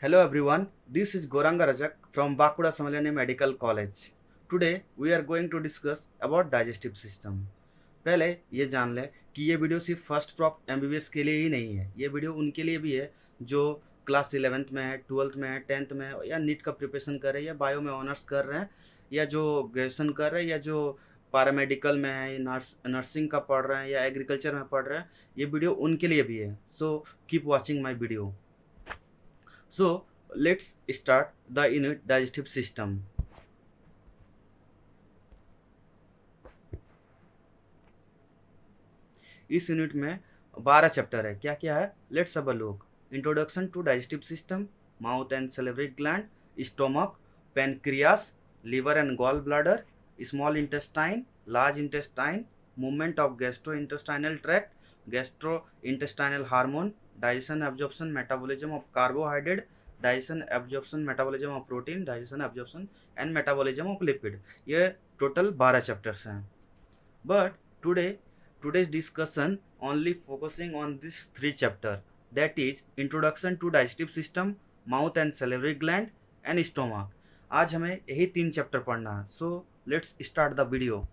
Hello everyone, this is Goranga Rajak from Bakuda Samalani Medical College. Today we are going to discuss about digestive system. पहले ये जान लें कि ये video सिर्फ फर्स्ट प्रॉप एमबीबीएस के लिए ही नहीं है, ये वीडियो उनके लिए भी है जो क्लास 11th में है, 12th में है, 10th में है, या नीट का प्रिपरेशन कर रहे हैं, या बायो में ऑनर्स कर रहे हैं, या जो ग्रेजुएशन कर रहे हैं, या जो पैरामेडिकल में है, नर्सिंग का पढ़ रहे हैं, या एग्रीकल्चर में पढ़ रहे हैं, ये वीडियो उनके लिए भी है. So keep watching my video. So let's start the unit digestive system. इस यूनिट में 12 चैप्टर है. क्या क्या है? Let's have a look. Introduction to digestive system, mouth and salivary gland, stomach, pancreas, liver and gall bladder, small intestine, large intestine, movement of gastro intestinal tract, gastro intestinal hormone, digestion absorption metabolism of carbohydrate, digestion absorption metabolism of protein, digestion absorption and metabolism of lipid. ये total 12 chapters हैं. But today's discussion only focusing on this 3 chapter, that is introduction to digestive system, mouth and salivary gland and stomach. आज हमें यही 3 chapter पढ़ना है. So let's start the video.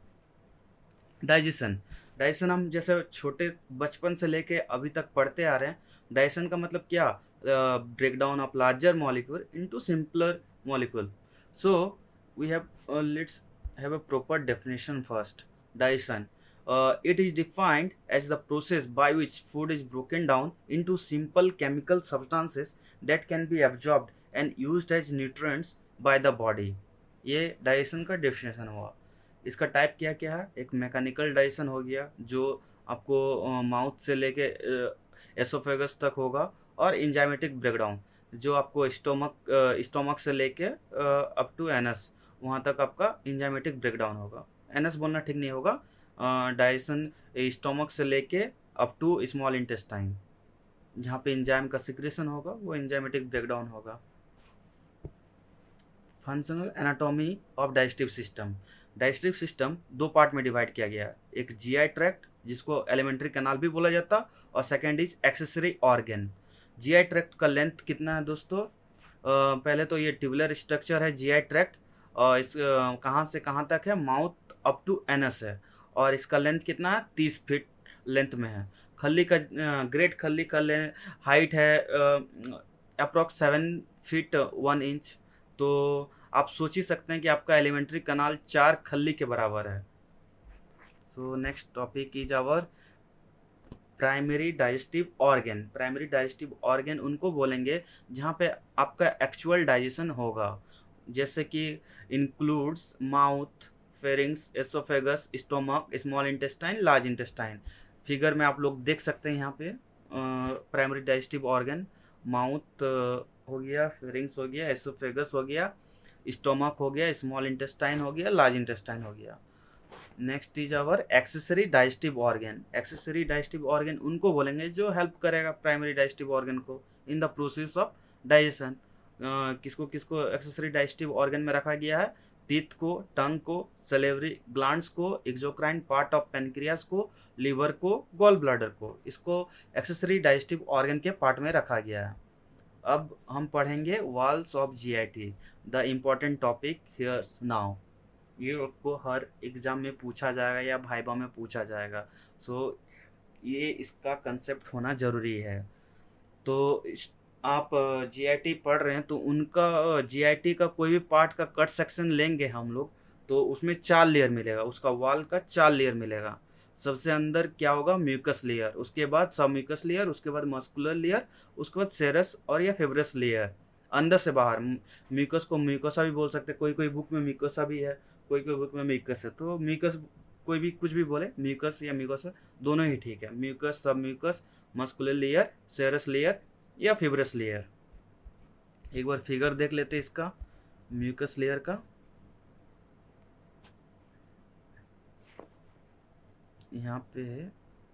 Digestion हम जैसे छोटे बचपन से लेके अभी तक पढ़ते आ रहे हैं. डाइजेशन का मतलब क्या? Break down of larger molecule into simpler molecule. So we have let's have a proper definition first. Digestion. It is defined as the process by which food is broken down into simple chemical substances that can be absorbed and used as nutrients by the body. ये digestion का definition हुआ. इसका type क्या क्या है? एक mechanical digestion हो गया जो आपको माउथ से लेके एसोफेगस तक होगा, और इंजाइमेटिक ब्रेकडाउन जो आपको स्टोमक से लेके अप टू एनस वहाँ तक आपका इंजाइमेटिक ब्रेकडाउन होगा. एनस बोलना ठीक नहीं होगा. डाइजेशन स्टोमक से लेके अप टू स्मॉल इंटेस्टाइन जहाँ पे एंजाइम का सिक्रेशन होगा वो एंजाइमेटिक ब्रेकडाउन होगा. Functional anatomy of digestive system. Digestive system 2 part में डिवाइड किया गया. एक जीआई ट्रैक्ट जिसको एलिमेंट्री कैनाल भी बोला जाता, और second is accessory organ. GI tract का लेंथ कितना है दोस्तों? पहले तो ये ट्यूबुलर स्ट्रक्चर है जीआई ट्रैक्ट, और इस कहाँ से कहाँ तक है? माउथ अप टू एनस है, और इसका लेंथ कितना है? 30 फीट लेंथ में है. खल्ली का ग्रेट खल्ली का हाइट है अप्रॉक्स 7 फीट 1 इंच. तो आप सोच ही सकते हैं कि आपका एलिमेंट्री कनाल 4 खल्ली के बराबर है. So next topic is our primary digestive organ. Primary digestive organ उनको बोलेंगे जहाँ पे आपका एक्चुअल डाइजेशन होगा, जैसे कि includes mouth, pharynx, oesophagus, stomach, small intestine, large intestine. Figure में आप लोग देख सकते हैं यहाँ पे प्राइमरी डाइजेस्टिव ऑर्गन. माउथ हो गया, फेरिंग्स हो गया, एसोफेगस हो गया, स्टोमक हो गया, स्मॉल इंटेस्टाइन हो गया, लार्ज इंटेस्टाइन हो गया. Next is our accessory digestive organ. Accessory digestive organ उनको बोलेंगे जो हेल्प करेगा प्राइमरी डाइजेस्टिव ऑर्गन को in the process of digestion. किसको किसको एक्सेसरी डाइजेस्टिव ऑर्गन में रखा गया है? टीथ को, टंग को, सलेवरी ग्लैंड्स को, एक्सोक्राइन पार्ट ऑफ पेनक्रियास को, लीवर को, गॉल ब्लैडर को. इसको एक्सेसरी डाइजेस्टिव ऑर्गन के पार्ट में रखा गया है. अब हम पढ़ेंगे walls of GIT, the important topic here's now. ये आपको हर एग्ज़ाम में पूछा जाएगा या भाइबा में पूछा जाएगा. सो ये इसका कंसेप्ट होना ज़रूरी है. तो आप जीआईटी पढ़ रहे हैं तो उनका जीआईटी का कोई भी पार्ट का कट सेक्शन लेंगे हम लोग तो उसमें 4 लेयर मिलेगा. उसका वॉल का 4 लेयर मिलेगा. सबसे अंदर क्या होगा? म्यूकस लेयर, उसके बाद सब म्यूकस लेयर, उसके बाद मस्कुलर लेयर, उसके बाद सेरस और या फिब्रस लेयर. अंदर से बाहर म्यूकस को म्यूकोसा भी बोल सकते हैं. कोई कोई बुक में म्यूकोसा भी है, कोई कोई बुक में म्यूकस है. तो म्यूकस कोई भी कुछ भी बोले, म्यूकस या म्यूकोसा दोनों ही ठीक है. म्यूकस, सब म्यूकस, मस्कुलर लेयर, सेरस लेयर या फिब्रस लेयर. एक बार फिगर देख लेते हैं इसका म्यूकस लेयर का. यहाँ पे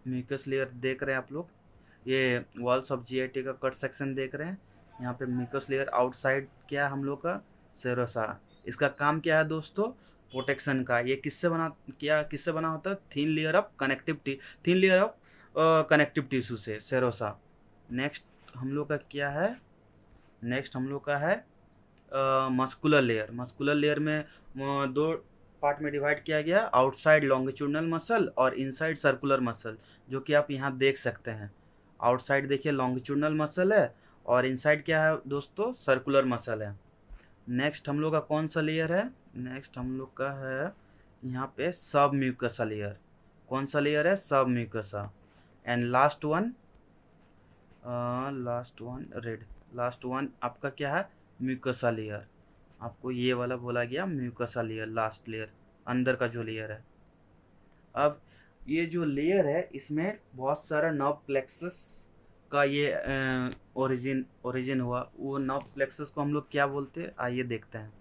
म्यूकस लेयर देख रहे हैं आप लोग. ये वॉल्स ऑफ जीआईटी का कट सेक्शन देख रहे हैं. यहाँ पे म्यूकस लेयर आउटसाइड क्या है हम लोग का? सेरोसा. इसका काम क्या है दोस्तों? प्रोटेक्शन का. ये किससे बना होता है? Thin layer of connective tissue से, सेरोसा. नेक्स्ट हम लोग का क्या है? नेक्स्ट हम लोग का है मस्कुलर लेयर। मस्कुलर लेयर में दो पार्ट में डिवाइड किया गया, आउटसाइड लॉन्गिट्यूडनल मसल और इनसाइड सर्कुलर मसल, जो कि आप यहाँ देख सकते हैं। आउटसाइड देखिए लॉन्गिट्यूडनल मसल है और इनसाइड क्या है दोस्तों, सर्कुलर मसल है। नेक्स्ट हम लोग का कौन सा लेयर है, नेक्स्ट हम लोग का है यहाँ पे सब म्यूकसा लेयर। कौन सा लेयर है, सब म्यूकसा। एंड लास्ट वन आपका क्या है, म्यूकसा लेयर। आपको ये वाला बोला गया म्यूकसा लेयर, लास्ट लेयर, अंदर का जो लेयर है। अब ये जो लेयर है इसमें बहुत सारा नर्व प्लेक्सस का ये ओरिजिन हुआ। वो नर्व प्लेक्सस को हम लोग क्या बोलते हैं, आइए देखते हैं।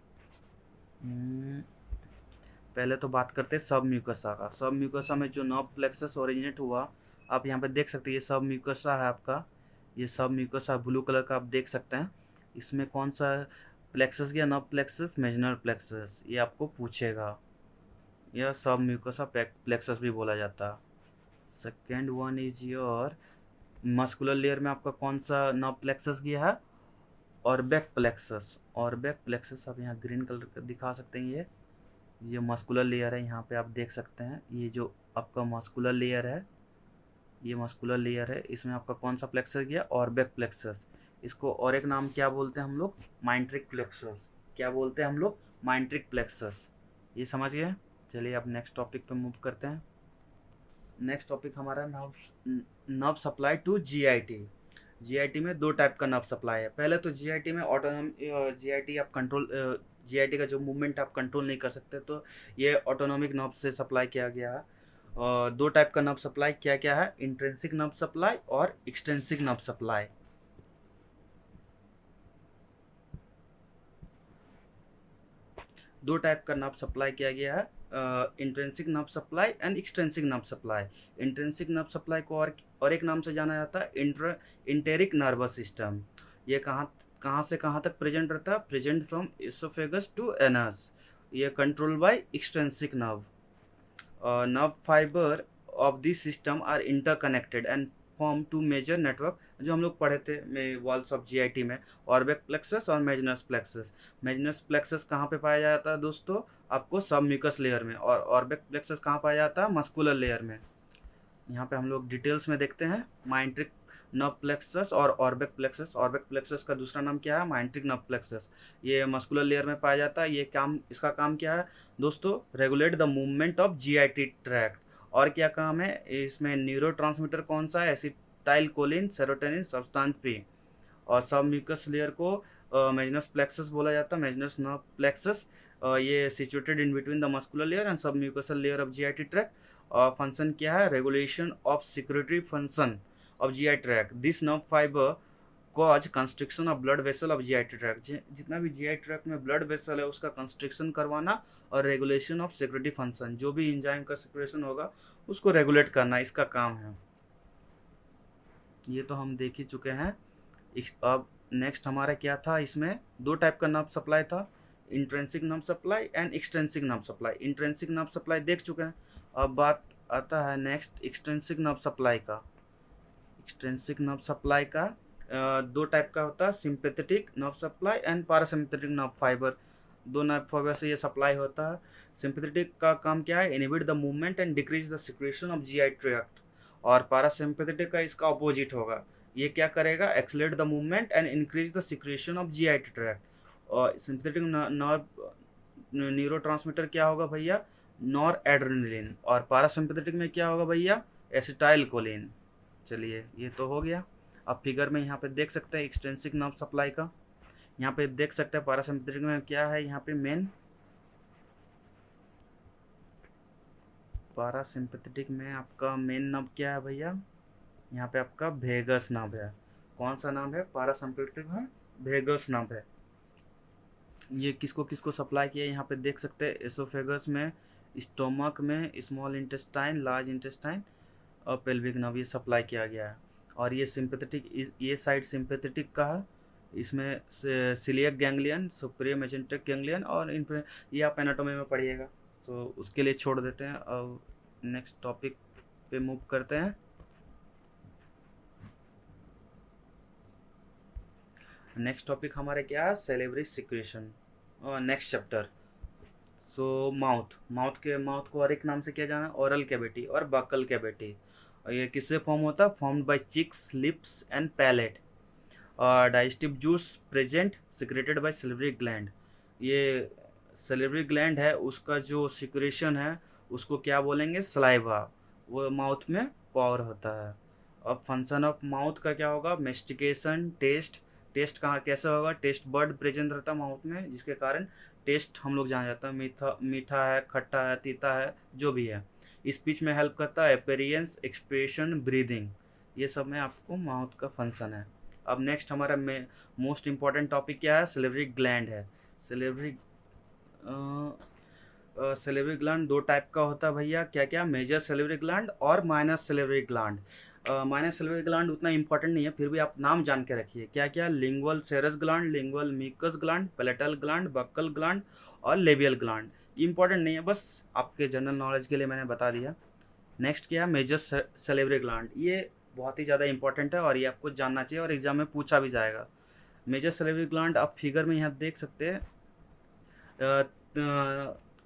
पहले तो बात करते हैं सब म्यूकसा का। सब म्यूकसा में जो नर्व प्लेक्सस ओरिजिनेट हुआ, आप यहाँ पे देख सकते हैं, ये सब म्यूकसा है आपका। ये सब म्यूकसा ब्लू कलर का आप देख सकते हैं। इसमें कौन सा प्लेक्सस गया, नर्व प्लेक्सस, मेजनर प्लेक्सस, ये आपको पूछेगा। यह सब म्यूकसा प्लेक्सस भी बोला जाता। Second one is your muscular layer में आपका कौन सा नर्व प्लेक्सस गया है, ऑर्बिक प्लेक्सस। ऑर्बिक प्लेक्सस आप यहाँ ग्रीन कलर का दिखा सकते हैं। ये मस्कुलर लेयर है, यहाँ पे आप देख सकते हैं। ये जो आपका मस्कुलर लेयर है, ये मस्कुलर लेयर है, इसमें आपका कौन सा प्लेक्सस गया, ऑर्बिक प्लेक्सस। इसको और एक नाम क्या बोलते हैं हम लोग, माइंट्रिक प्लेक्सस। क्या बोलते हैं हम लोग, माइंट्रिक प्लेक्सस। ये समझ गए। चलिए अब नेक्स्ट टॉपिक पे मूव करते हैं। नेक्स्ट टॉपिक हमारा nerve supply to GIT. GIT में दो टाइप का नर्व सप्लाई है। पहले तो जीआईटी में जीआईटी आप कंट्रोल, जीआईटी का जो मूवमेंट आप कंट्रोल नहीं कर सकते, तो ये ऑटोनॉमिक नर्व से सप्लाई किया गया है। दो टाइप का नर्व सप्लाई क्या क्या है, इंट्रिंसिक नर्व सप्लाई और एक्सट्रिंसिक नर्व सप्लाई। दो टाइप का नर्व सप्लाई किया गया है, intrinsic nerve supply and extrinsic nerve supply. Intrinsic nerve supply को और एक नाम से जाना जाता है इंटेरिक नर्वस सिस्टम। ये कहाँ से कहाँ तक प्रेजेंट रहता है, present from oesophagus to anus. ये control by extrinsic nerve. Nerve fibre of this system are interconnected and form two major network, जो हम लोग पढ़े थे वॉल्स ऑफ जीआईटी में, ऑर्बिक प्लेक्सस और मेजनस प्लेक्सस। मेजनस प्लेक्सस कहाँ पे पाया जाता है दोस्तों, आपको सब म्यूकस लेयर में। और ऑर्बिक प्लेक्सस कहाँ पाया जाता है, मस्कुलर लेयर में। यहाँ पे हम लोग डिटेल्स में देखते हैं माइंट्रिक नर्व प्लेक्सस और ऑर्बिक प्लेक्सस। ऑर्बिक प्लेक्सस का दूसरा नाम क्या है, माइंट्रिक नर्व प्लेक्सस। ये मस्कुलर लेयर में पाया जाता है। इसका काम क्या है दोस्तों, regulate the movement of GIT tract. और क्या काम है इसमें, न्यूरोट्रांसमीटर कौन सा है, acetyl choline serotonin substance free. और सब म्यूकस लेयर को मेजनस प्लेक्सस बोला जाता है, मेजनस नर्व प्लेक्सस। ये situated in between the muscular layer and submucosal layer of GIT tract. Function क्या है, regulation of secretory function of GI tract. This nerve fibre cause constriction of blood vessel of GI tract. जितना भी GI tract में blood vessel है उसका constriction करवाना और regulation of secretory function, जो भी एंजाइम का सिक्रेशन होगा उसको रेगुलेट करना, इसका काम है। ये तो हम देख ही चुके हैं। अब नेक्स्ट हमारा क्या था, इसमें दो टाइप का नर्व सप्लाई था, intrinsic nerve supply and extrinsic nerve supply. Intrinsic nerve supply देख चुके हैं। अब बात आता है नेक्स्ट एक्सट्रिंसिक नर्व सप्लाई का। एक्सट्रिंसिक नर्व सप्लाई का दो टाइप का होता है, sympathetic nerve supply and parasympathetic nerve fibre. दो नर्व फाइबर से ये सप्लाई होता है। सिंपैथेटिक का काम क्या है, inhibit the movement and decrease the secretion of GI tract. और पैरासिम्पैथेटिक का इसका अपोजिट होगा, ये क्या करेगा, accelerate the movement and increase the secretion of GI tract. और सिंपैथेटिक नर्व न्यूरोट्रांसमीटर क्या होगा भैया, नॉर एड्रेनलिन। और पैरासिम्पैथेटिक में क्या होगा भैया, एसिटाइल कोलिन। चलिए ये तो हो गया। अब फिगर में यहाँ पे देख सकते हैं एक्सट्रिंसिक नर्व सप्लाई का। यहाँ पे देख सकते हैं पैरासिम्पैथेटिक में क्या है, यहाँ पे मेन पैरासिम्पैथेटिक में आपका मेन नर्व क्या है भैया, यहाँ पे आपका वेगस नर्व है। कौन सा नर्व है, पैरासिम्पैथेटिक में वेगस नर्व है। ये किसको किसको सप्लाई किया, यहाँ पे देख सकते हैं एसोफेगस में, स्टोमक में, स्मॉल इंटेस्टाइन, लार्ज इंटेस्टाइन और पेल्विक नर्व, ये सप्लाई किया गया है। और ये सिंपैथेटिक, ये साइड सिंपैथेटिक का है। इसमें सिलियक गैंग्लियन, सुपीरियर मेजेंटिक गैंग्लियन, और इन ये आप एनाटोमी में पढ़िएगा, तो उसके लिए छोड़ देते हैं। और नेक्स्ट टॉपिक पे मूव करते हैं। नेक्स्ट टॉपिक हमारे क्या है, salivary secretion. Next chapter. So mouth को और एक नाम से किया जाना, ओरल कैविटी और बकल कैविटी। और ये किससे फॉर्म होता है, formed by cheeks, lips and palate. और digestive juice present secreted by salivary gland. ये सैलिवरी ग्लैंड है, उसका जो सिक्रेशन है उसको क्या बोलेंगे, सलाइवा। वो माउथ में पावर होता है। अब फंक्शन ऑफ माउथ का क्या होगा, मेस्टिकेशन, टेस्ट। टेस्ट कहाँ कैसे होगा, टेस्ट बर्ड प्रेजेंट रहता है माउथ में, जिसके कारण टेस्ट हम लोग जान जाता है, मीठा है, खट्टा है, तीता है, जो भी है। स्पीच में हेल्प करता है, अपेरियंस, एक्सप्रेशन, ब्रीदिंग, ये सब में आपको माउथ का फंक्शन है। अब नेक्स्ट हमारा में मोस्ट इम्पॉर्टेंट टॉपिक क्या है, सैलिवरी ग्लैंड है। सैलिवरी सैलिवरी ग्लैंड दो टाइप का होता है भैया, क्या क्या, मेजर सैलिवरी ग्लैंड और minor salivary gland. Minor salivary gland उतना इंपॉर्टेंट नहीं है, फिर भी आप नाम जान के रखिए, क्या क्या, lingual serous gland, lingual mucous gland, palatal gland, buccal gland और लेबियल ग्लैंड। इंपॉर्टेंट नहीं है, बस आपके जनरल नॉलेज के लिए मैंने बता दिया। नेक्स्ट क्या है, मेजर सैलिवरी ग्लैंड। ये बहुत ही ज़्यादा इंपॉर्टेंट है और ये आपको जानना चाहिए और एग्जाम में पूछा भी जाएगा। मेजर सैलिवरी ग्लैंड आप फिगर में यहाँ देख सकते हैं।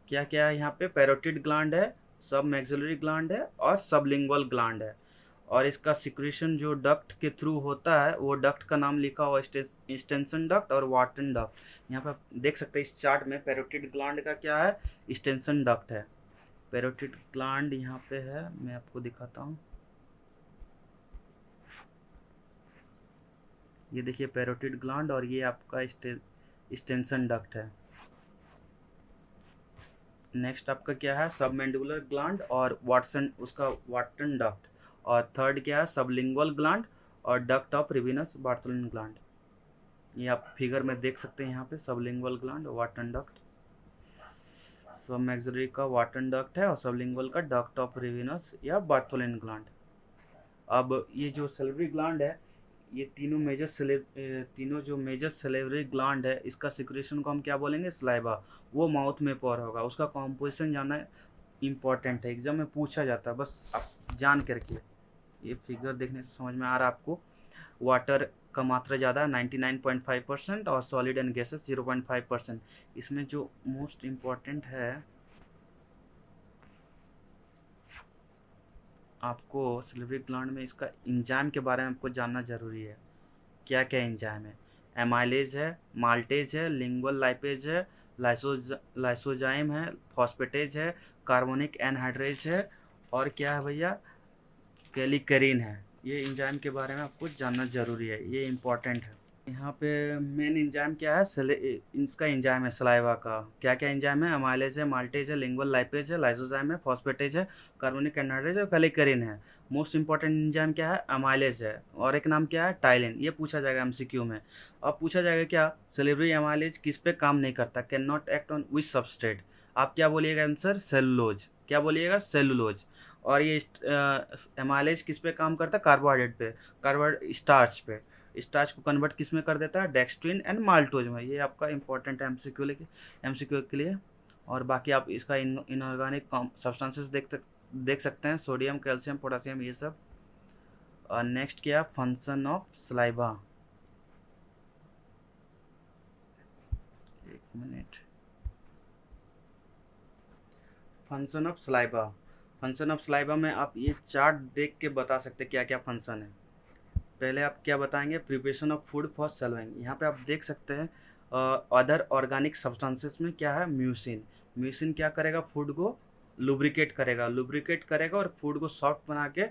क्या क्या है यहाँ पे, पैरोटिड ग्लैंड है, सब मैक्सिलरी ग्लैंड है और सबलिंगुअल ग्लैंड है। और इसका सिक्रेशन जो डक्ट के थ्रू होता है, वो डक्ट का नाम लिखा हुआ एक्सटेंशन डक्ट और वाटन डक्ट। यहाँ पे आप देख सकते हैं इस चार्ट में, पैरोटिड ग्लैंड का क्या है, एक्सटेंशन डक्ट है। पैरोटिड ग्लैंड यहाँ पे है, मैं आपको दिखाता हूँ। ये देखिए पैरोटिड ग्लैंड और ये आपका एक्सटेंशन डक्ट है। नेक्स्ट आपका क्या है, सबमैंडिबुलर ग्लैंड और वाटसन, उसका वाटन डक्ट। और थर्ड क्या है, सबलिंगुअल ग्लैंड और duct of Rivinus Bartholin gland. ये आप फिगर में देख सकते हैं यहाँ पे, sublingual gland, Wharton duct. Submaxillary का वाटन डक्ट है और सबलिंगुअल का डक्ट ऑफ रिविनस या बार्थोलिन ग्लैंड। अब ये जो सैलिवरी ग्लैंड है, ये तीनों जो मेजर सैलिवरी ग्लैंड है, इसका सिक्रेशन को हम क्या बोलेंगे, सलाइवा। वो माउथ में पर होगा, उसका कॉम्पोजिशन जानना इम्पॉर्टेंट है, एग्जाम में पूछा जाता है, बस आप जान कर के। ये फिगर देखने से समझ में आ रहा है आपको। वाटर का मात्रा ज़्यादा है 99.5% और सॉलिड एंड गैसेस 0.5%। इसमें जो मोस्ट इम्पॉर्टेंट है, आपको सैलिवरी ग्लैंड में इसका एंजाइम के बारे में आपको जानना ज़रूरी है। क्या क्या एंजाइम है, एमाइलेज है, माल्टेज है, लिंगुअल लाइपेज है, लाइसोजाइम है, फॉस्फेटेज है, कार्बोनिक एनहाइड्रेज है और क्या है भैया, कैलिकरीन है। ये एंजाइम के बारे में आपको जानना ज़रूरी है, ये इम्पॉर्टेंट है। यहाँ पे मेन एंजाइम क्या है, इसका एंजाइम है सलाइवा का। क्या क्या एंजाइम है, अमाइलेज है, माल्टेज है, लिंगुअल लाइपेज है, लाइसोजाइम है, फॉस्फेटेज है, कार्बोनिक एनहाइड्रेज और कैलिकरीन है। मोस्ट इंपॉर्टेंट एंजाइम क्या है, अमाइलेज है और एक नाम क्या है, टाइलिन। ये पूछा जाएगा एमसीक्यू में। अब पूछा जाएगा क्या, सैलिवरी अमाइलेज किस पे काम नहीं करता, can not act on which substrate. आप क्या बोलिएगा आंसर, सेलुलोज। क्या बोलिएगा, सेलुलोज। और ये एमाइलेज किस पे काम करता है, कार्बोहाइड्रेट पे, कार्बोहाइड्रेट स्टार्च पे। स्टार्च को कन्वर्ट किस में कर देता है, डेक्सट्रिन एंड माल्टोज में। ये आपका इंपॉर्टेंट है एमसीक्यू के लिए। और बाकी आप इसका इनऑर्गेनिक सब्सटेंसेस देख सकते हैं, सोडियम, कैल्शियम, पोटासियम, ये सब। और नेक्स्ट क्या, फंक्शन ऑफ सलाइवा। एक minute, function of saliva. Function of saliva में आप ये चार्ट देख के बता सकते हैं क्या क्या फंक्शन है। पहले आप क्या बताएंगे, प्रिपरेशन ऑफ फूड फॉर सेलविंग। यहाँ पे आप देख सकते हैं अदर ऑर्गेनिक सब्सटेंसेस में क्या है, म्यूसिन। म्यूसिन क्या करेगा, फूड को लुब्रिकेट करेगा और फूड को सॉफ्ट बना के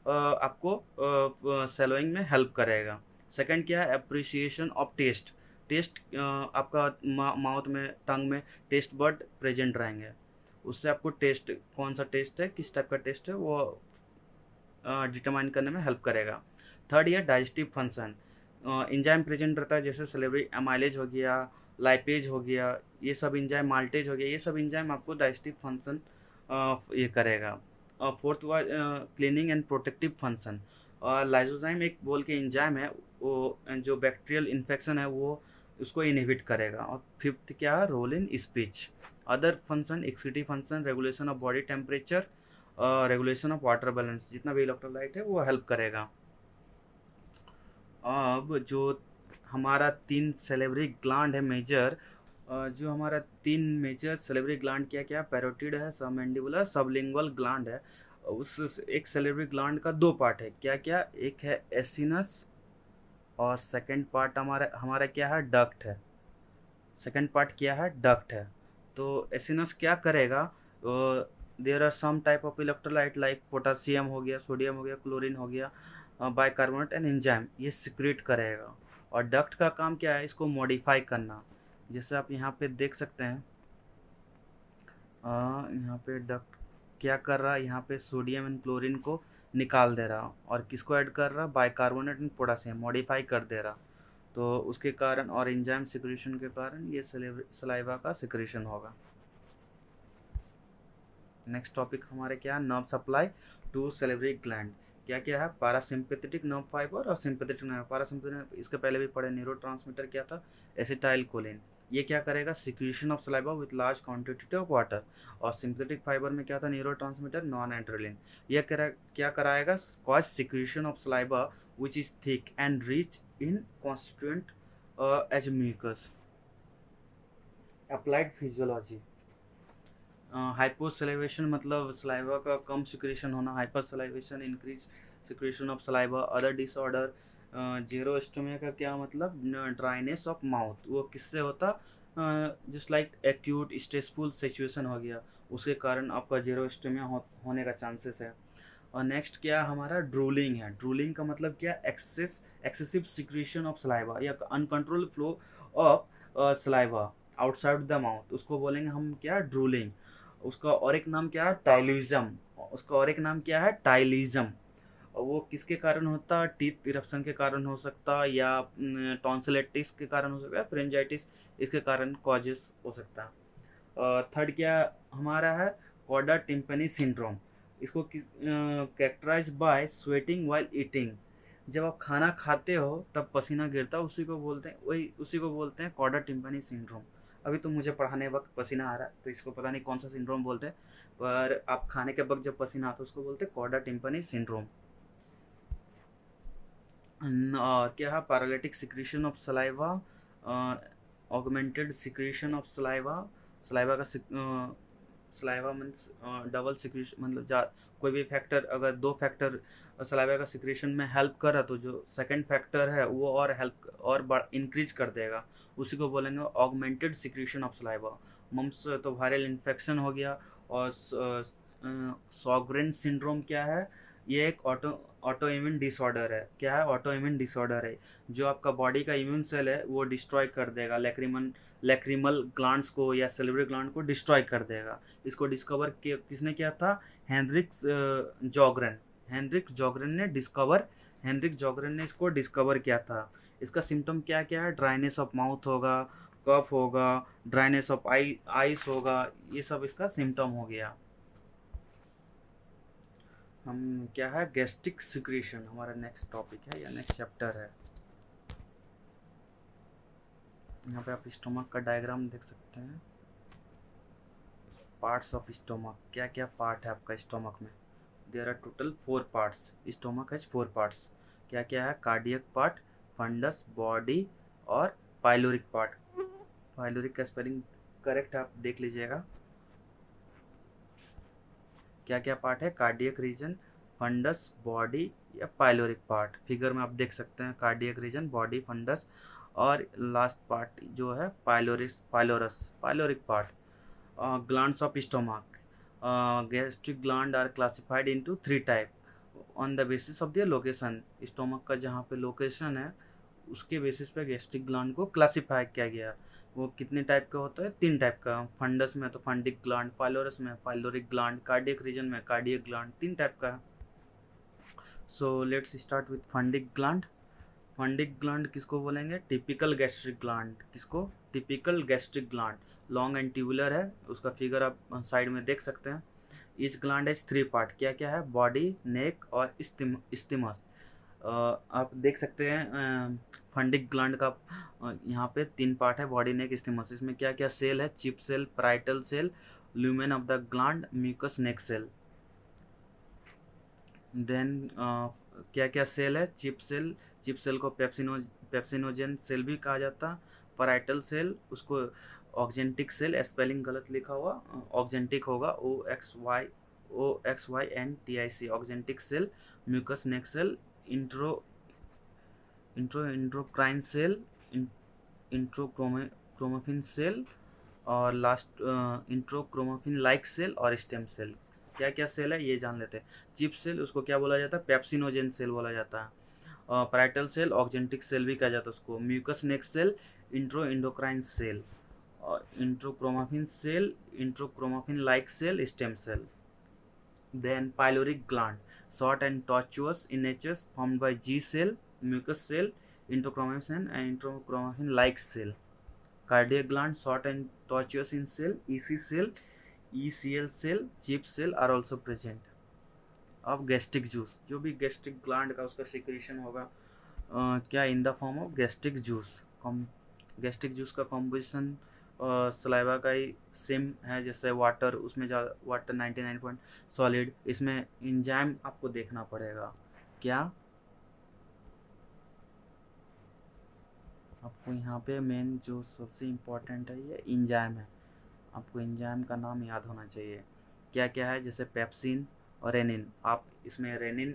आपको सेलविंग में हेल्प करेगा। सेकंड क्या है, अप्रिसिएशन ऑफ टेस्ट। टेस्ट आपका माउथ में, टंग में टेस्ट बर्ड प्रेजेंट रहेंगे, उससे आपको टेस्ट कौन सा टेस्ट है, किस टाइप का टेस्ट है, वो डिटरमाइन करने में हेल्प करेगा। थर्ड ये डाइजेस्टिव फंक्शन, एंजाइम प्रेजेंट रहता है, जैसे सैलिवरी अमाइलेज हो गया, लाइपेज हो गया, ये सब एंजाइम, माल्टेज हो गया, ये सब एंजाइम आपको डाइजेस्टिव फंक्शन ये करेगा। फोर्थ हुआ cleaning and protective function. Lysozyme एक बोल के एंजाइम है, वो जो बैक्टीरियल इन्फेक्शन है वो उसको इनहिबिट करेगा। और फिफ्थ क्या है, role in speech. Other function, excretive function, regulation of body temperature, regulation of water balance, जितना भी इलेक्ट्रोलाइट है वो हेल्प करेगा। अब जो हमारा 3 सेलेब्री ग्लैंड है मेजर। जो हमारा 3 मेजर सेलेब्री ग्लैंड क्या क्या, पैरोटिड है, सबमैंडिबुलर, सबलिंगुअल ग्लैंड है। उस एक सेलेब्री ग्लैंड का 2 पार्ट है, क्या क्या, एक है एसिनस और सेकंड पार्ट हमारा हमारा क्या है, डक्ट है। सेकंड पार्ट क्या है, डक्ट है। तो एसिनस क्या करेगा, there are some type of electrolyte like potassium हो गया, सोडियम हो गया, क्लोरीन हो गया, बाइकार्बोनेट एंड एंजाइम, ये सिक्रेट करेगा। और डक्ट का काम क्या है, इसको मॉडिफाई करना। जैसे आप यहाँ पे देख सकते हैं, यहाँ पे डक्ट क्या कर रहा है, यहाँ पे सोडियम एंड क्लोरीन को निकाल दे रहा और किसको ऐड कर रहा, बाइकार्बोनेट एंड पोटासियम, मॉडिफाई कर दे रहा। तो उसके कारण और एंजाइम सिक्रेशन के कारण ये सलाइवा का सिक्रेशन होगा। नेक्स्ट टॉपिक हमारे क्या है, नर्व सप्लाई टू सेलेब्री ग्लैंड। क्या क्या है, पैरासिम्पैथेटिक नर्व फाइबर और सिंपैथेटिक नर्व। पैरासिम्पैथेटिक इसके पहले भी पढ़े, न्यूरोट्रांसमीटर क्या था, एसिटाइल कोलिन। ये क्या करेगा, secretion of saliva with large quantity of water. और सिंपैथेटिक फाइबर में क्या था, न्यूरोट्रांसमीटर नॉन एड्रेलिन। यह क्या कराएगा, cause secretion of saliva which is thick and rich in constituent as mucus. Applied physiology, hyposalivation मतलब सलाइवा का कम सिक्रेशन होना, hypersalivation increase secretion of saliva. Other disorder, xerostomia का क्या मतलब, ड्राइनेस ऑफ माउथ। वो किससे होता, just like acute stressful situation हो गया, उसके कारण आपका जेरोस्टोमिया होने का चांसेस है। और नेक्स्ट क्या हमारा, ड्रूलिंग है। ड्रूलिंग का मतलब क्या, एक्सेसिव सिक्रेशन ऑफ सलाइवा या uncontrol flow of saliva outside the mouth, उसको बोलेंगे हम क्या, ड्रूलिंग। उसका और एक नाम क्या है, टाइलिज्म। उसका और एक नाम क्या है, टाइलिज्म। और वो किसके कारण होता, टीथ इरप्शन के कारण हो सकता, या टॉन्सिलाइटिस के कारण हो सकता है, फ्रेंजाइटिस इसके कारण कॉजेस हो सकता है। थर्ड क्या हमारा है, कॉडा टिम्पनी सिंड्रोम। इसको characterize by sweating while eating. जब आप खाना खाते हो तब पसीना गिरता, उसी को बोलते हैं कॉडा टिम्पनी सिंड्रोम। अभी तो मुझे पढ़ाने वक्त पसीना आ रहा है, तो इसको पता नहीं कौन सा सिंड्रोम बोलते हैं, पर आप खाने के वक्त जब पसीना आता है उसको बोलते हैं कॉडा टिम्पनी सिंड्रोम। और क्या है, paralytic secretion of saliva, augmented secretion of saliva. Saliva का सलाइवा मीन्स डबल सिक्रीशन, मतलब कोई भी फैक्टर, अगर 2 फैक्टर सलाइवा का सिक्रीशन में हेल्प कर रहा, तो जो सेकंड फैक्टर है वो और हेल्प और इंक्रीज कर देगा, उसी को बोलेंगे augmented secretion of saliva. Mumps तो वायरल इन्फेक्शन हो गया। और सॉगरेन सिंड्रोम क्या है, ये एक ऑटो इम्यून डिसऑर्डर है। क्या है, ऑटो इम्यून डिसऑर्डर है, जो आपका बॉडी का इम्यून सेल है वो डिस्ट्रॉय कर देगा, लैक्रिमल ग्लैंड्स को या सेलिब्री ग्लैंड को डिस्ट्रॉय कर देगा। इसको डिस्कवर किसने किया था, हेनरिक जॉगरेन ने इसको डिस्कवर किया था। इसका सिम्टम क्या क्या है, ड्राइनेस ऑफ माउथ होगा, कफ होगा, ड्राइनेस ऑफ आइस होगा, ये सब इसका सिम्टम हो गया। हम क्या है, गैस्ट्रिक सिक्रीशन हमारा नेक्स्ट टॉपिक है या नेक्स्ट चैप्टर है। यहाँ पे आप स्टोमक का डायग्राम देख सकते हैं। पार्ट्स ऑफ स्टोमक, क्या क्या पार्ट है आपका स्टोमक में, there are total 4 parts. Stomach has 4 parts. क्या क्या है, कार्डियक पार्ट, फंडस, बॉडी और पाइलोरिक पार्ट। पाइलोरिक का स्पेलिंग करेक्ट आप देख लीजिएगा। क्या क्या पार्ट है, कार्डियक रीजन, फंडस, बॉडी या पाइलोरिक पार्ट। फिगर में आप देख सकते हैं, कार्डियक रीजन, बॉडी, फंडस और लास्ट पार्ट जो है pyloric part. Glands of stomach, gastric gland are classified into 3 type on the basis of their location. Stomach का जहाँ पे लोकेशन है उसके बेसिस पे गैस्ट्रिक ग्लैंड को क्लासिफाई किया गया। वो कितने टाइप का होता है, 3 टाइप का। फंडस में तो फंडिक ग्लैंड, पाइलोरस में पाइलोरिक ग्लैंड, कार्डियक रीजन में कार्डियक ग्लैंड, 3 टाइप का है। So let's start with fundic gland. Fundic gland किसको बोलेंगे, टिपिकल गैस्ट्रिक ग्लैंड। किसको, typical gastric gland. Long and tubular है, उसका फिगर आप साइड में देख सकते हैं। Each gland has 3 part. क्या क्या है, बॉडी, नेक और स्टिमस। आप देख सकते हैं फंडिक ग्लैंड का यहाँ पे 3 पार्ट है, बॉडी, नेक, स्टिमस। इसमें क्या क्या सेल है, chief cell, parietal cell, lumen of the gland, mucous neck cell. Then क्या क्या सेल है, चिप सेल को पेप्सिनोजेन सेल भी कहा जाता है। पैराइटल सेल उसको ऑक्जेंटिक सेल, स्पेलिंग गलत लिखा हुआ, ऑक्जेंटिक होगा OXYNTIC, oxyntic cell. Mucous neck cell, enteroendocrine cell, enterochromaffin cell, और लास्ट इंट्रोक्रोमाफिन लाइक सेल और स्टेम सेल। क्या क्या सेल है ये जान लेते हैं। चिप सेल उसको क्या बोला जाता है, पेप्सिनोजेन सेल बोला जाता है। पैराइटल सेल ऑक्जेंटिक सेल भी कहा जाता है उसको। Mucous neck cell enteroendocrine cell, और enterochromaffin cell, enterochromaffin like cell, stem cell. Then pyloric gland, short and tortuous in nature, formed by G cell, mucus cell, endochromatin and endochromatin-like cell. Cardiac gland, short and tortuous in cell, EC cell, ECL cell, chip cell are also present. अब gastric juice, जो भी gastric gland का उसका secretion होगा क्या in the form of gastric juice. Gastric juice का composition saliva का ही same है जैसे वाटर, उसमें वाटर 99 सॉलिड। इसमें इंजाइम आपको देखना पड़ेगा। क्या आपको यहाँ पे मेन जो सबसे इम्पोर्टेंट है ये इंजाइम है। आपको इंजाइम का नाम याद होना चाहिए। क्या क्या है, जैसे पेप्सिन और रेनिन। आप इसमें रेनिन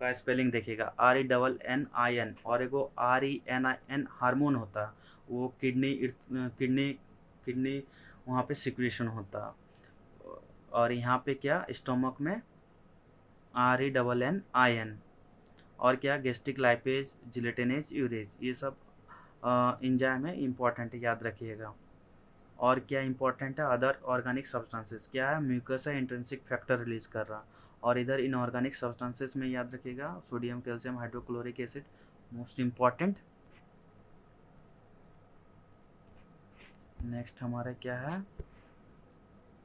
का स्पेलिंग देखिएगा RENNIN, और एक RENIN हार्मोन होता है, वो किडनी वहाँ पे सिक्रीशन होता। और यहाँ पे क्या स्टोमक में RENNIN। और क्या गैस्ट्रिक लाइपेज, जिलेटिनेज, यूरेज, ये सब इंजाइम है, इम्पॉर्टेंट है, याद रखिएगा। और क्या इंपॉर्टेंट है, अदर ऑर्गेनिक सब्सटेंसेस। क्या है, म्यूकस है, इंट्रिंसिक फैक्टर रिलीज कर रहा। और इधर इनऑर्गेनिक सब्सटेंसेस में याद रखिएगा sodium, calcium, hydrochloric acid, most important. Next हमारा क्या है,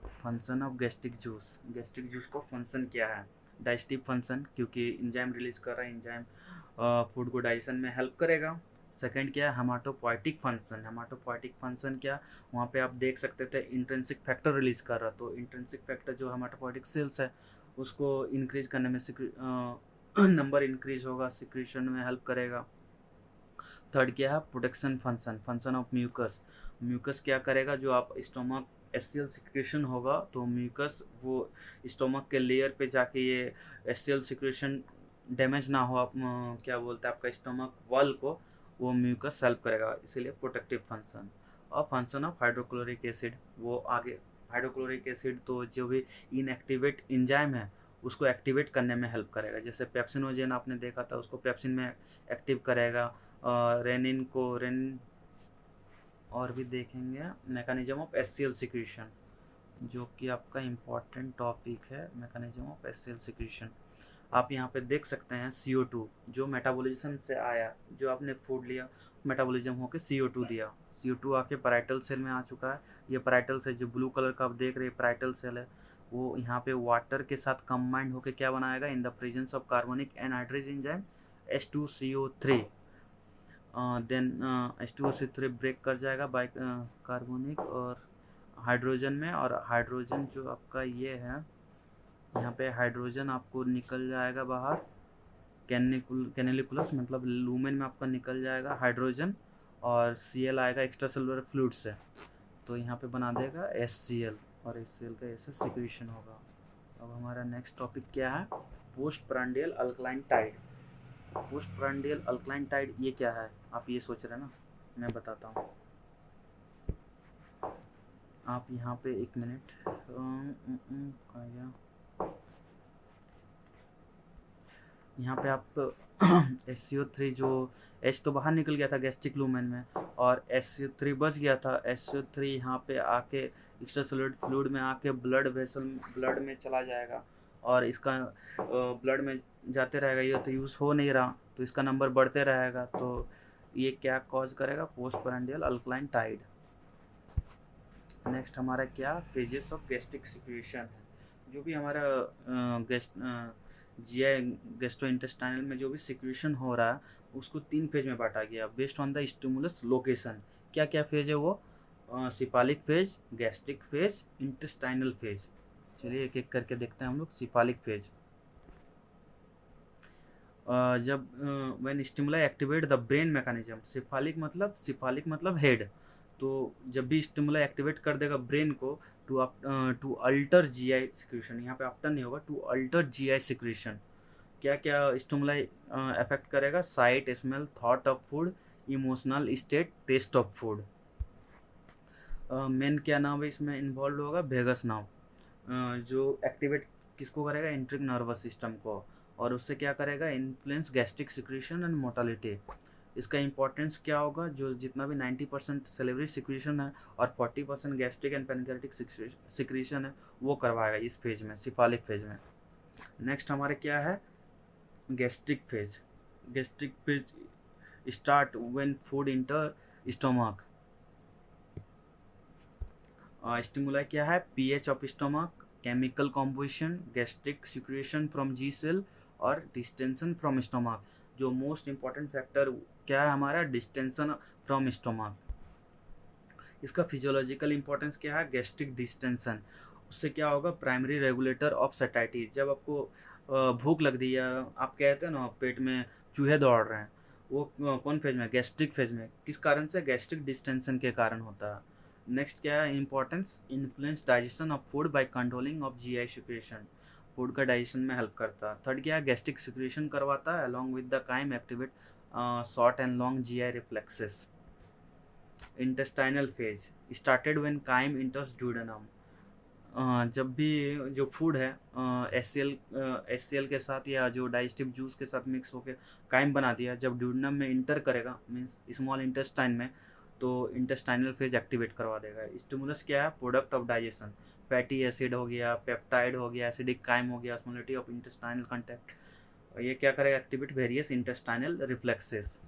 function of gastric juice. Gastric juice का फंक्शन क्या है, डाइजेस्टिव फंक्शन, क्योंकि इंजाइम रिलीज कर रहा है, इंजाइम फूड को डाइजेशन में हेल्प करेगा। सेकंड क्या है, हेमाटोपोइटिक फंक्शन। हेमाटोपोइटिक फंक्शन क्या, वहाँ पे आप देख सकते थे इंट्रिंसिक फैक्टर रिलीज कर रहा, तो इंट्रिंसिक फैक्टर जो हेमाटोपोइटिक सेल्स है उसको इंक्रीज करने में नंबर इंक्रीज होगा, सिक्रीशन में हेल्प करेगा। थर्ड क्या है, protection function, function of mucus. Mucus क्या करेगा, जो आप स्टोमक एससीएल सिक्रेशन होगा तो म्यूकस वो स्टोमक के लेयर पे जाके ये एससीएल सिक्रेशन डैमेज ना हो, आप क्या बोलते हैं आपका स्टोमक वॉल को, वो म्यूकस हेल्प करेगा, इसीलिए प्रोटेक्टिव फंक्शन। और फंक्शन ऑफ हाइड्रोक्लोरिक एसिड, वो आगे हाइड्रोक्लोरिक एसिड तो जो भी इनएक्टिवेट इंजाइम है उसको एक्टिवेट करने में हेल्प करेगा। जैसे पेप्सिनोजेन आपने देखा था, उसको पेप्सिन में एक्टिव करेगा। रेनिन को रेनिन, और भी देखेंगे मैकेनिज्म ऑफ एससीएल सिक्रीशन, जो कि आपका इम्पॉर्टेंट टॉपिक है, मैकेनिज्म ऑफ एससीएल सिक्रीशन। आप यहाँ पे देख सकते हैं CO2 जो मेटाबॉलिज्म से आया, जो आपने फूड लिया मेटाबॉलिज्म होके CO2 दिया, CO2 आके पैराइटल सेल में आ चुका है। ये पैराइटल सेल जो ब्लू कलर का आप देख रहे हैं पैराइटल सेल है, वो यहाँ पे वाटर के साथ कंबाइंड होके क्या बनाएगा, in the presence of carbonic anhydrase enzyme H2CO3, then H2CO3 break कर जाएगा बाय कार्बोनिक और हाइड्रोजन में, और हाइड्रोजन जो आपका ये है यहाँ पे हाइड्रोजन आपको निकल जाएगा बाहर, कैनेलिकुलस मतलब लूमेन में आपका निकल जाएगा हाइड्रोजन, और Cl आएगा एक्स्ट्रा सेलुलर फ्लूइड से, तो यहाँ पे बना देगा HCl, और HCl का ऐसे सिक्रीशन होगा। अब हमारा नेक्स्ट टॉपिक क्या है, post prandial alkaline tide. Post prandial alkaline tide ये क्या है, आप ये सोच रहे हैं ना, मैं बताता हूँ। आप यहाँ पे एक मिनट, यहाँ पे आप HCO3 जो H तो बाहर निकल गया था गैस्ट्रिक लूमेन में, और HCO3 बच गया था। HCO3 यहाँ पे आके एक्स्ट्रा सेलुलर फ्लूइड में आके ब्लड में चला जाएगा, और इसका ब्लड में जाते रहेगा, ये तो यूज़ हो नहीं रहा, तो इसका नंबर बढ़ते रहेगा, तो ये क्या कॉज करेगा, post prandial alkaline tide. Next हमारा क्या, फेजेस ऑफ गैस्ट्रिक सिक्रीशन है। जो भी हमारा जीआई गैस्ट्रोइंटेस्टाइनल में जो भी सिक्रीशन हो रहा है उसको 3 फेज में बांटा गया based on the stimulus location. क्या क्या फेज है वो, cephalic phase, gastric phase, intestinal phase. चलिए एक एक करके देखते हैं हम लोग। सिपालिक फेज, जब when stimuli activate the brain mechanism, cephalic मतलब हेड, तो जब भी स्टिमुलाई एक्टिवेट कर देगा ब्रेन को टू अल्टर जीआई सिक्रीशन, यहाँ पे आफ्टर नहीं होगा, टू अल्टर जीआई सिक्रीशन। क्या क्या स्टिमुलाई अफेक्ट करेगा? Sight, smell, thought of food, emotional state, taste of food. Main क्या नाम है इसमें इन्वॉल्व होगा? वेगस नाव, जो एक्टिवेट किसको करेगा? एंट्रिक नर्वस सिस्टम को, और उससे क्या करेगा? Influence gastric secretion and motility. इसका इंपॉर्टेंस क्या होगा? जो जितना भी 90% सेलेवरी सिक्रीशन है और 40% गैस्ट्रिक एंड पेनक्रियाटिक सिक्रीशन है वो करवाएगा इस फेज में, सिफालिक फेज में। नेक्स्ट हमारे क्या है? Gastric phase. Gastric phase start when food enter stomach. Stimuli क्या है? PH of stomach, chemical composition, gastric secretion from G cell और डिस्टेंशन फ्रॉम स्टोमक। जो मोस्ट इंपॉर्टेंट फैक्टर क्या है हमारा? Distension from stomach. इसका फिजियोलॉजिकल इंपॉर्टेंस क्या है? Gastric distension. उससे क्या होगा? Primary regulator of satiety. जब आपको भूख लग रही है, आप कहते हैं ना पेट में चूहे दौड़ रहे हैं, वो कौन फेज में? गैस्ट्रिक फेज में। किस कारण से? गैस्ट्रिक डिस्टेंशन के कारण होता है। नेक्स्ट क्या है importance? Influence digestion of food by controlling of GI secretion. Food का डाइजेशन में हेल्प करता है। थर्ड क्या है? गैस्ट्रिक सिक्रेशन करवाता है along with the chyme activate short and long GI reflexes. Intestinal phase started when chyme enters duodenum. जब भी जो फूड है एस के साथ या जो डाइजेस्टिव जूस के साथ मिक्स होकर काइम बना दिया, जब ड्यूडेनम में इंटर करेगा मीन्स स्मॉल इंटेस्टाइन में, तो इंटेस्टाइनल फेज एक्टिवेट करवा देगा। स्टिमुलस क्या है? Product of digestion, fatty acid हो गया, पेप्टाइड हो गया, एसिडिक काइम हो गया, ऑस्मोलिटी ऑफ इंटेस्टाइनल कंटेक्ट। ये क्या करेगा? Activate various intestinal reflexes.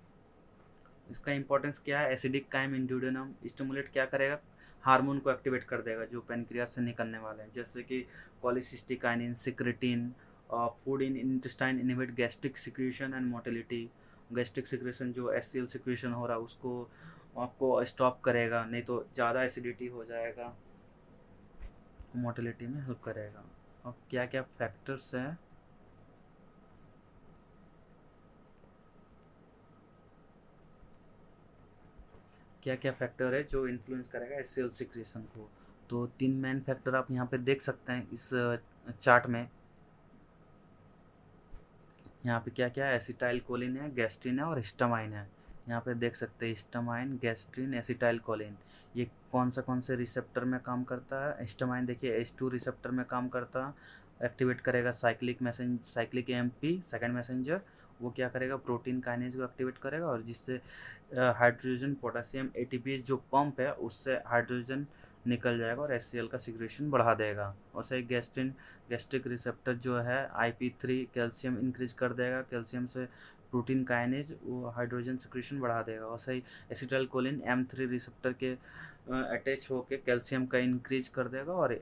इसका इंपॉर्टेंस क्या है? एसिडिक काइम इन ड्यूडेनम स्टिमुलेट क्या करेगा? हार्मोन को एक्टिवेट कर देगा जो पेनक्रियास से निकलने वाले हैं, जैसे कि cholecystokinin, secretin. Food in intestine inhibit gastric secretion and motility. Gastric secretion जो एससीएल सिक्रेशन हो रहा है उसको आपको स्टॉप करेगा, नहीं तो ज़्यादा एसिडिटी हो जाएगा, मोटिलिटी में हेल्प करेगा। अब क्या क्या फैक्टर्स हैं? क्या क्या फैक्टर है जो इन्फ्लुएंस करेगा एससीएल सिक्रेशन को? तो 3 मेन फैक्टर आप यहाँ पे देख सकते हैं इस चार्ट में। यहाँ पे क्या क्या है? एसिटाइल कोलिन है, गैस्ट्रिन है और हिस्टामाइन है। यहाँ पे देख सकते हैं हिस्टामाइन, गैस्ट्रिन, एसिटाइल कोलिन। ये कौन से रिसेप्टर में काम करता है? हिस्टामाइन देखिए H2 रिसेप्टर में काम करता है, एक्टिवेट करेगा साइक्लिक एमपी सेकंड मैसेंजर। वो क्या करेगा? प्रोटीन काइनेज को एक्टिवेट करेगा और जिससे हाइड्रोजन पोटेशियम एटीपीज जो पंप है उससे हाइड्रोजन निकल जाएगा और HCl का सिक्रेशन बढ़ा देगा। और सही गैस्ट्रिक रिसेप्टर जो है IP3 कैल्शियम इंक्रीज कर देगा, कैल्शियम से प्रोटीन काइनेज वो हाइड्रोजन सिक्रेशन बढ़ा देगा। और सही एसिटाइल कोलिन M3 रिसेप्टर के अटैच होकर कैल्शियम का इंक्रीज कर देगा और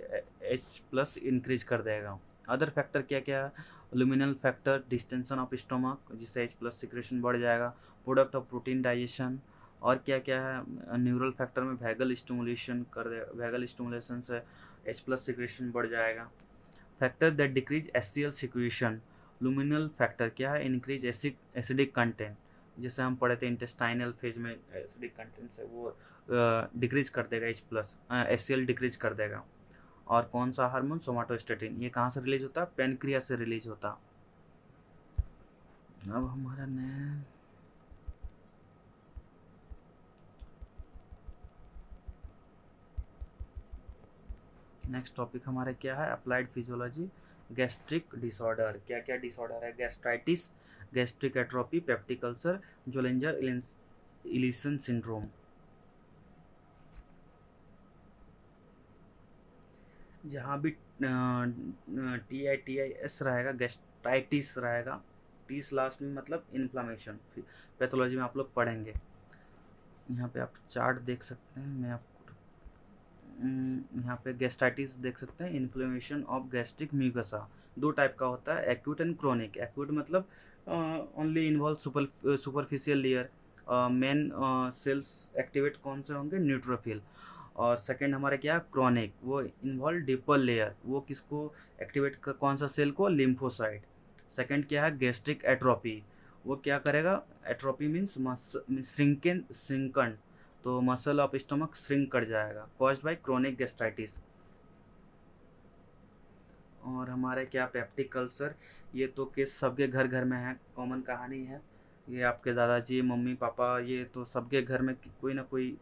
H+ इंक्रीज कर देगा। अदर फैक्टर क्या क्या है? लुमिनल फैक्टर, डिस्टेंशन ऑफ स्टोमक जिससे H+ सिक्रेशन बढ़ जाएगा, प्रोडक्ट ऑफ प्रोटीन डाइजेशन। और क्या क्या है? न्यूरल फैक्टर में वैगल स्टिमुलेशन से H+ सिक्रेशन बढ़ जाएगा। Factor that decrease HCl secretion. Luminal factor क्या है? इंक्रीज एसिडिक कंटेंट, जैसे हम पढ़े थे इंटेस्टाइनल फेज में एसिडिक कंटेंट से वो डिक्रीज कर देगा, HCl डिक्रीज कर देगा। और कौन सा हार्मोन? सोमाटोस्टेटिन। ये कहाँ से रिलीज होता है? पेनक्रियास से रिलीज होता। अब हमारा नेक्स्ट टॉपिक हमारे क्या है? Applied physiology, gastric disorder. क्या क्या डिसऑर्डर है? Gastritis, gastric atrophy, peptic ulcer, Zollinger Ellison syndrome. जहाँ भी TIS रहेगा गैस्ट्राइटिस रहेगा, टीस लास्ट में मतलब इन्फ्लामेशन। पैथोलॉजी में आप लोग पढ़ेंगे। यहाँ पे आप चार्ट देख सकते हैं, मैं आपको यहाँ पे गैस्ट्राइटिस देख सकते हैं, इन्फ्लेमेशन ऑफ गैस्ट्रिक म्यूकसा। 2 टाइप का होता है, एक्यूट एंड क्रोनिक। एक्यूट मतलब only involve superficial layer, main cells activate कौन से होंगे? न्यूट्रोफिल। और सेकंड हमारे क्या? क्रोनिक, वो इन्वॉल्व डीपर लेयर, वो किसको एक्टिवेट कौन सा सेल को? लिम्फोसाइट। सेकंड क्या है? गैस्ट्रिक एट्रोपी, वो क्या करेगा, एट्रोपी मीन्स श्रिंकन, तो मसल ऑफ स्टमक श्रिंक कर जाएगा, कॉज्ड बाय क्रोनिक गैस्ट्राइटिस। और हमारे क्या पेप्टिक अल्सर, ये तो केस सबके घर घर में है, कॉमन कहानी है। ये आपके दादाजी मम्मी पापा ये तो सबके घर में कोई ना कोई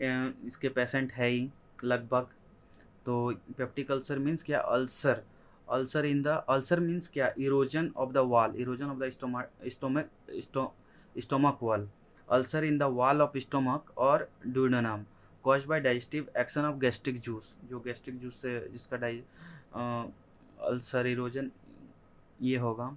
इसके पेशेंट है ही लगभग। तो पेप्टिक अल्सर मीन्स क्या, अल्सर, अल्सर मीन्स क्या, erosion of the wall, erosion of the stomach wall, ulcer in the wall of stomach और duodenum, cause by digestive action of gastric juice, जो गैस्ट्रिक जूस से जिसका ulcer erosion ये होगा।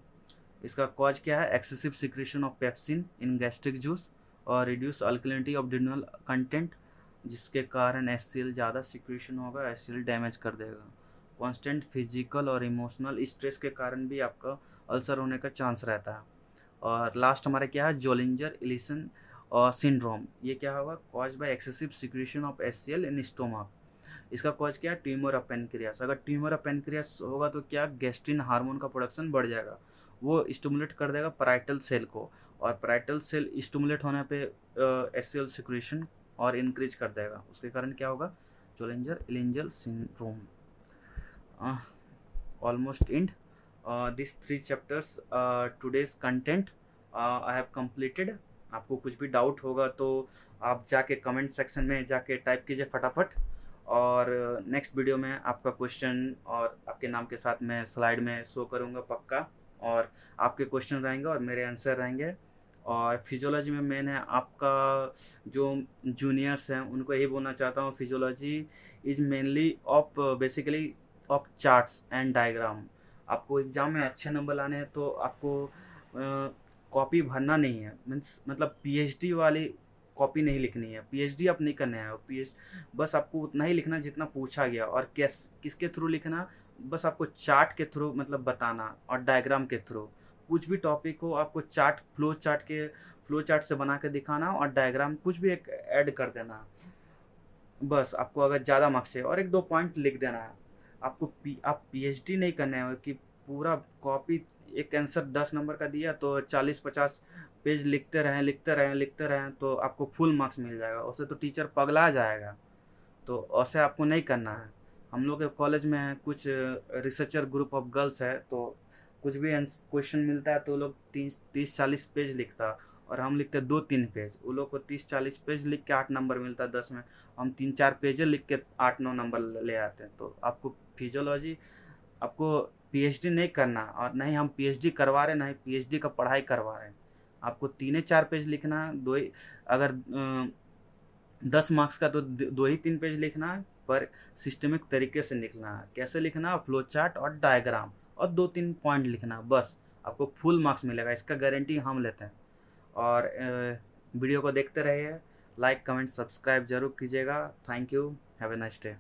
इसका cause क्या है, excessive secretion of pepsin in gastric juice और reduce alkalinity of duodenal content, जिसके कारण एचसीएल ज़्यादा सिक्रेशन होगा, एचसीएल डैमेज कर देगा। कांस्टेंट फिजिकल और इमोशनल स्ट्रेस के कारण भी आपका अल्सर होने का चांस रहता है। और लास्ट हमारा क्या है, जोलिंजर इलिसन सिंड्रोम, ये क्या होगा, cause by excessive secretion of HCL in stomach. इसका कॉज क्या है, ट्यूमर ऑफ पेनक्रियास। अगर ट्यूमर ऑफ पेनक्रियास होगा तो क्या, गैस्ट्रिन हार्मोन का प्रोडक्शन बढ़ जाएगा, वो स्टिमुलेट कर देगा पैराइटल सेल को, और पैराइटल सेल स्टिमुलेट होने पे एचसीएल सिक्रेशन और इंक्रीज कर देगा, उसके कारण क्या होगा, Zollinger Ellison syndrome. Almost and this 3 chapters today's content I have completed. आपको कुछ भी डाउट होगा तो आप जाके कमेंट सेक्शन में जाके टाइप कीजिए फटाफट, और नेक्स्ट वीडियो में आपका क्वेश्चन और आपके नाम के साथ मैं स्लाइड में शो करूँगा पक्का, और आपके क्वेश्चन रहेंगे और मेरे आंसर रहेंगे। और फिजियोलॉजी में मैंने आपका जो जूनियर्स हैं उनको यही बोलना चाहता हूँ, physiology is mainly of basically of charts and diagram. आपको एग्ज़ाम में अच्छे नंबर लाने हैं तो आपको कॉपी भरना नहीं है, मीन्स मतलब पीएचडी वाली कॉपी नहीं लिखनी है, पीएचडी आप नहीं करने हैं, बस आपको उतना ही लिखना जितना पूछा गया, और किसके थ्रू लिखना, बस आपको चार्ट के थ्रू मतलब बताना, और डायग्राम के थ्रू कुछ भी टॉपिक हो आपको फ्लो चार्ट से बना के दिखाना, और डायग्राम कुछ भी एक ऐड कर देना, बस आपको अगर ज़्यादा मार्क्स है, और 1-2 पॉइंट लिख देना है। आप पीएचडी नहीं करना है कि पूरा कॉपी एक आंसर 10 नंबर का दिया तो 40-50 पेज लिखते रहें तो आपको फुल मार्क्स मिल जाएगा, उससे तो टीचर पगला जाएगा। तो ऐसे आपको नहीं करना है। हम लोग के कॉलेज में कुछ रिसर्चर ग्रुप ऑफ गर्ल्स है, तो कुछ भी क्वेश्चन मिलता है तो लोग 30-40 पेज लिखता, और हम लिखते 2-3 पेज, वो लोग को 30-40 पेज लिख के 8 नंबर मिलता है 10 में, हम 3-4 पेज लिख के 8-9 नंबर ले आते हैं। तो आपको फिजियोलॉजी आपको पीएचडी नहीं करना, और नहीं हम पीएचडी करवा रहे, नहीं पीएचडी का पढ़ाई करवा रहे हैं। आपको 3-4 पेज लिखना, अगर 10 मार्क्स का तो 2 ही 3 पेज लिखना है, पर सिस्टमिक तरीके से लिखना है। कैसे लिखना, फ्लो चार्ट और डायग्राम और 2-3 पॉइंट लिखना, बस आपको फुल मार्क्स मिलेगा, इसका गारंटी हम लेते हैं। और वीडियो को देखते रहिए, लाइक कमेंट सब्सक्राइब जरूर कीजिएगा। Thank you, have a nice day.